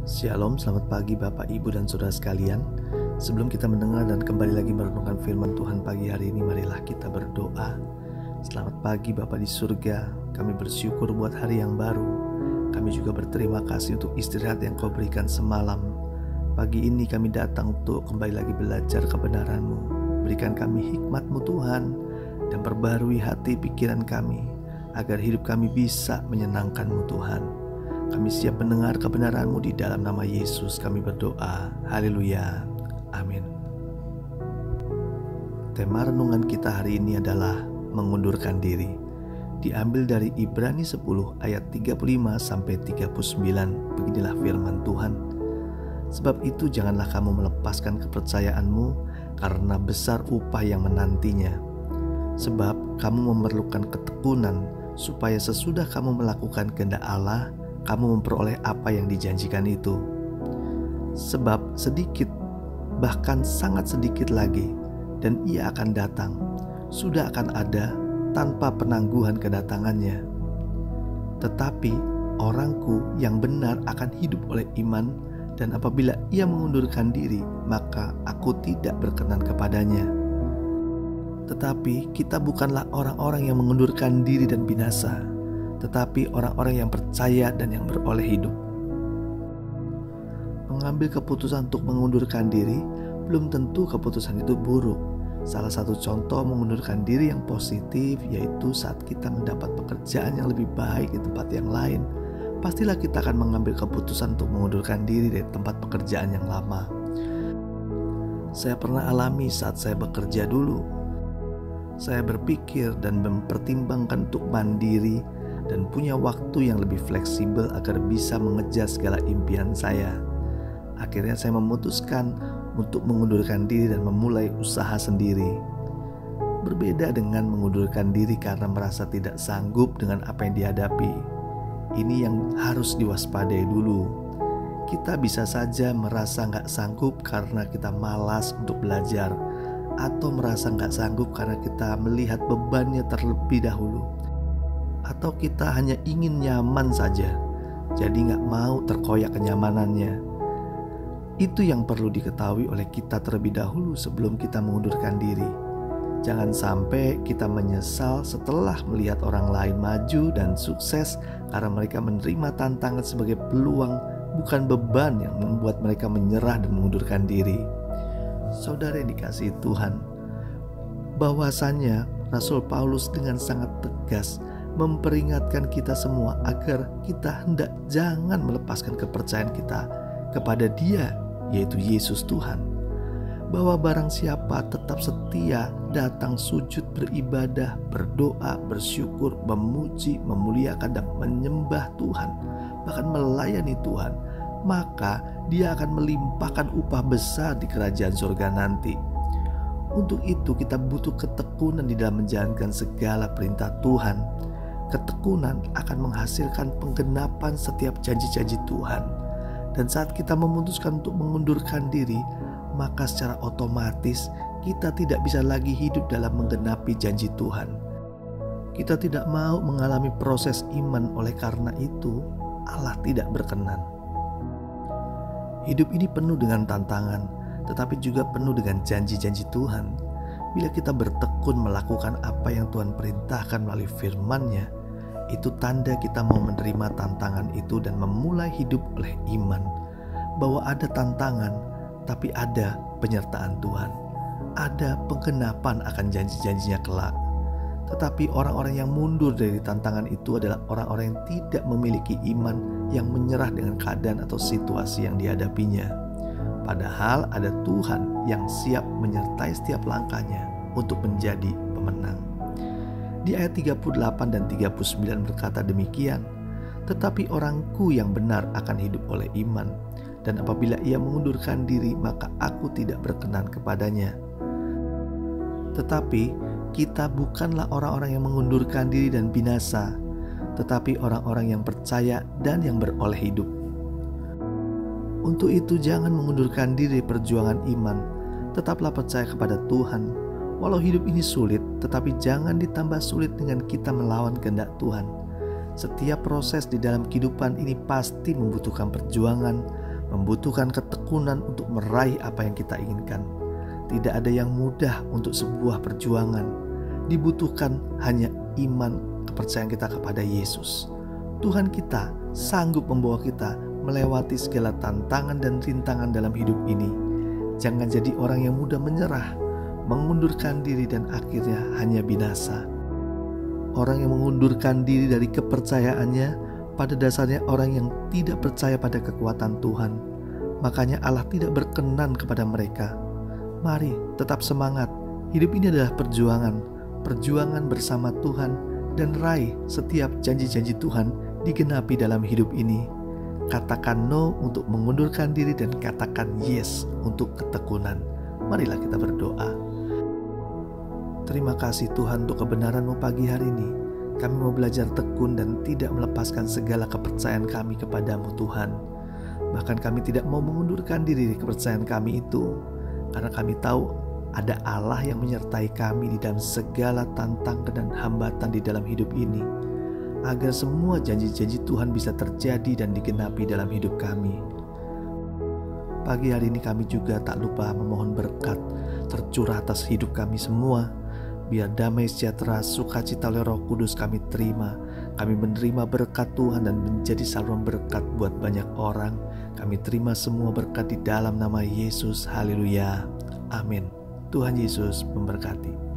Shalom, selamat pagi Bapak, Ibu, dan Saudara sekalian. Sebelum kita mendengar dan kembali lagi merenungkan firman Tuhan pagi hari ini, marilah kita berdoa. Selamat pagi Bapak di surga, kami bersyukur buat hari yang baru. Kami juga berterima kasih untuk istirahat yang Kau berikan semalam. Pagi ini kami datang untuk kembali lagi belajar kebenaran-Mu. Berikan kami hikmat-Mu Tuhan, dan perbarui hati pikiran kami, agar hidup kami bisa menyenangkan-Mu Tuhan. Kami siap mendengar kebenaran-Mu, di dalam nama Yesus kami berdoa. Haleluya. Amin. Tema renungan kita hari ini adalah mengundurkan diri. Diambil dari Ibrani 10 ayat 35-39. Beginilah firman Tuhan. Sebab itu janganlah kamu melepaskan kepercayaanmu, karena besar upah yang menantinya. Sebab kamu memerlukan ketekunan, supaya sesudah kamu melakukan kehendak Allah, kamu memperoleh apa yang dijanjikan itu. Sebab sedikit, bahkan sangat sedikit lagi, dan ia akan datang, sudah akan ada tanpa penangguhan kedatangannya. Tetapi orangku yang benar akan hidup oleh iman, dan apabila ia mengundurkan diri, maka aku tidak berkenan kepadanya. Tetapi kita bukanlah orang-orang yang mengundurkan diri dan binasa, tetapi orang-orang yang percaya dan yang beroleh hidup. Mengambil keputusan untuk mengundurkan diri, belum tentu keputusan itu buruk. Salah satu contoh mengundurkan diri yang positif yaitu saat kita mendapat pekerjaan yang lebih baik di tempat yang lain. Pastilah kita akan mengambil keputusan untuk mengundurkan diri dari tempat pekerjaan yang lama. Saya pernah alami saat saya bekerja dulu. Saya berpikir dan mempertimbangkan untuk mandiri dan punya waktu yang lebih fleksibel agar bisa mengejar segala impian saya. Akhirnya saya memutuskan untuk mengundurkan diri dan memulai usaha sendiri. Berbeda dengan mengundurkan diri karena merasa tidak sanggup dengan apa yang dihadapi. Ini yang harus diwaspadai dulu. Kita bisa saja merasa gak sanggup karena kita malas untuk belajar, atau merasa gak sanggup karena kita melihat bebannya terlebih dahulu, atau kita hanya ingin nyaman saja, jadi gak mau terkoyak kenyamanannya. Itu yang perlu diketahui oleh kita terlebih dahulu sebelum kita mengundurkan diri. Jangan sampai kita menyesal setelah melihat orang lain maju dan sukses karena mereka menerima tantangan sebagai peluang, bukan beban yang membuat mereka menyerah dan mengundurkan diri. Saudara yang dikasihi Tuhan, bahwasanya Rasul Paulus dengan sangat tegas memperingatkan kita semua agar kita hendak jangan melepaskan kepercayaan kita kepada Dia, yaitu Yesus Tuhan. Bahwa barang siapa tetap setia datang sujud beribadah, berdoa, bersyukur, memuji, memuliakan dan menyembah Tuhan, bahkan melayani Tuhan, maka Dia akan melimpahkan upah besar di kerajaan surga nanti. Untuk itu kita butuh ketekunan di dalam menjalankan segala perintah Tuhan. Ketekunan akan menghasilkan penggenapan setiap janji-janji Tuhan. Dan saat kita memutuskan untuk mengundurkan diri, maka secara otomatis kita tidak bisa lagi hidup dalam menggenapi janji Tuhan. Kita tidak mau mengalami proses iman, oleh karena itu Allah tidak berkenan. Hidup ini penuh dengan tantangan, tetapi juga penuh dengan janji-janji Tuhan. Bila kita bertekun melakukan apa yang Tuhan perintahkan melalui firman-Nya, itu tanda kita mau menerima tantangan itu dan memulai hidup oleh iman. Bahwa ada tantangan, tapi ada penyertaan Tuhan. Ada penggenapan akan janji-janjinya kelak. Tetapi orang-orang yang mundur dari tantangan itu adalah orang-orang yang tidak memiliki iman, yang menyerah dengan keadaan atau situasi yang dihadapinya. Padahal ada Tuhan yang siap menyertai setiap langkahnya untuk menjadi pemenang. Di ayat 38 dan 39 berkata demikian, tetapi orangku yang benar akan hidup oleh iman, dan apabila ia mengundurkan diri, maka aku tidak berkenan kepadanya. Tetapi kita bukanlah orang-orang yang mengundurkan diri dan binasa, tetapi orang-orang yang percaya dan yang beroleh hidup. Untuk itu jangan mengundurkan diri perjuangan iman, tetaplah percaya kepada Tuhan. Walau hidup ini sulit, tetapi jangan ditambah sulit dengan kita melawan kehendak Tuhan. Setiap proses di dalam kehidupan ini pasti membutuhkan perjuangan, membutuhkan ketekunan untuk meraih apa yang kita inginkan. Tidak ada yang mudah untuk sebuah perjuangan. Dibutuhkan hanya iman, kepercayaan kita kepada Yesus. Tuhan kita sanggup membawa kita melewati segala tantangan dan rintangan dalam hidup ini. Jangan jadi orang yang mudah menyerah, mengundurkan diri dan akhirnya hanya binasa. Orang yang mengundurkan diri dari kepercayaannya pada dasarnya orang yang tidak percaya pada kekuatan Tuhan. Makanya Allah tidak berkenan kepada mereka. Mari tetap semangat. Hidup ini adalah perjuangan. Perjuangan bersama Tuhan dan raih setiap janji-janji Tuhan digenapi dalam hidup ini. Katakan no untuk mengundurkan diri dan katakan yes untuk ketekunan. Marilah kita berdoa. Terima kasih Tuhan untuk kebenaran-Mu pagi hari ini. Kami mau belajar tekun dan tidak melepaskan segala kepercayaan kami kepadamu Tuhan. Bahkan kami tidak mau mengundurkan diri dari kepercayaan kami itu. Karena kami tahu ada Allah yang menyertai kami di dalam segala tantangan dan hambatan di dalam hidup ini. Agar semua janji-janji Tuhan bisa terjadi dan digenapi dalam hidup kami. Pagi hari ini kami juga tak lupa memohon berkat tercurah atas hidup kami semua. Biar damai sejahtera, sukacita oleh Roh Kudus kami terima. Kami menerima berkat Tuhan dan menjadi saluran berkat buat banyak orang. Kami terima semua berkat di dalam nama Yesus. Haleluya. Amin. Tuhan Yesus memberkati.